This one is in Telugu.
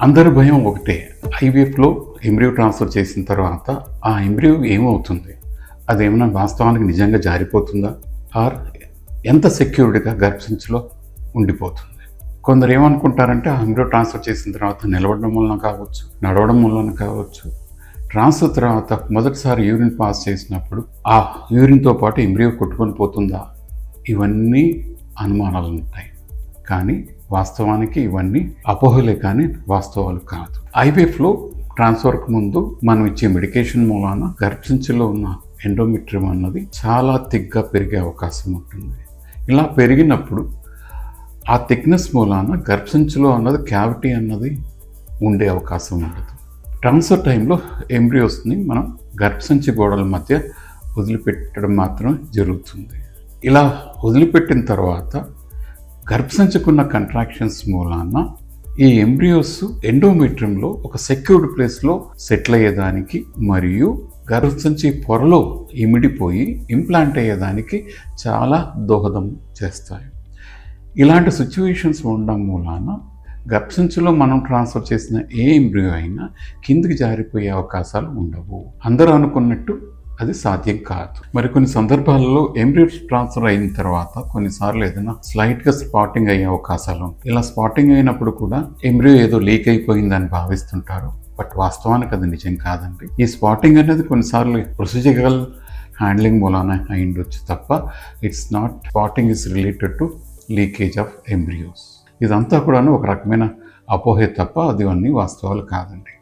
అందరి భయం ఒకటే, ఐవీఎఫ్లో ఎంబ్రియో ట్రాన్స్ఫర్ చేసిన తర్వాత ఆ ఎంబ్రియో ఏమవుతుంది, అదేమైనా వాస్తవానికి నిజంగా జారిపోతుందా, ఆర్ ఎంత సెక్యూర్డ్గా గర్భసంచిలో ఉండిపోతుంది. కొందరు ఏమనుకుంటారంటే ఆ ఎంబ్రియో ట్రాన్స్ఫర్ చేసిన తర్వాత నిలబడడం వలన కావచ్చు, నడవడం వలన కావచ్చు, ట్రాన్స్ఫర్ తర్వాత మొదటిసారి యూరిన్ పాస్ చేసినప్పుడు ఆ యూరిన్తో పాటు ఎంబ్రియో కొట్టుకొని పోతుందా, ఇవన్నీ అనుమానాలు ఉంటాయి. కానీ వాస్తవానికి ఇవన్నీ అపోహలే కానీ వాస్తవాలు కాదు. ఐవీఎఫ్లో ట్రాన్స్ఫర్కి ముందు మనం ఇచ్చే మెడికేషన్ మూలాన గర్భసంచిలో ఉన్న ఎండోమెట్రియం అన్నది చాలా థిక్గా పెరిగే అవకాశం ఉంటుంది. ఇలా పెరిగినప్పుడు ఆ థిక్నెస్ మూలాన గర్భసంచిలో అన్నది క్యావిటీ అన్నది ఉండే అవకాశం ఉండదు. ట్రాన్స్ఫర్ టైంలో ఎంబ్రియోస్ని మనం గర్భసంచి గోడల మధ్య వదిలిపెట్టడం మాత్రమే జరుగుతుంది. ఇలా వదిలిపెట్టిన తర్వాత గర్భసంచికున్న కంట్రాక్షన్స్ మూలాన ఈ ఎంబ్రియోస్ ఎండోమెట్రియంలో ఒక సెక్యూర్డ్ ప్లేస్లో సెటిల్ అయ్యేదానికి మరియు గర్భసంచి పొరలో ఇమిడిపోయి ఇంప్లాంట్ అయ్యేదానికి చాలా దోహదం చేస్తాయి. ఇలాంటి సిచ్యువేషన్స్ ఉండడం మూలాన గర్భసంచిలో మనం ట్రాన్స్ఫర్ చేసిన ఏ ఎంబ్రియో అయినా కిందికి జారిపోయే అవకాశాలు ఉండవు. అందరూ అనుకున్నట్టు అది సాధ్యం కాదు. మరి కొన్ని సందర్భాలలో ఎంబ్రియో ట్రాన్స్ఫర్ అయిన తర్వాత కొన్నిసార్లు ఏదైనా స్లైట్గా స్పాటింగ్ అయ్యే అవకాశాలు ఉంటాయి. ఇలా స్పాటింగ్ అయినప్పుడు కూడా ఎంబ్రియో ఏదో లీక్ అయిపోయిందని భావిస్తుంటారు. బట్ వాస్తవానికి అది నిజం కాదండి. ఈ స్పాటింగ్ అనేది కొన్నిసార్లు ప్రొసీజరల్ హ్యాండ్లింగ్ మూలాన అయి ఉండొచ్చు తప్ప it's not spotting is related to leakage of embryos. ఇదంతా కూడా ఒక రకమైన అపోహే తప్ప అది అన్నీ వాస్తవాలు కాదండి.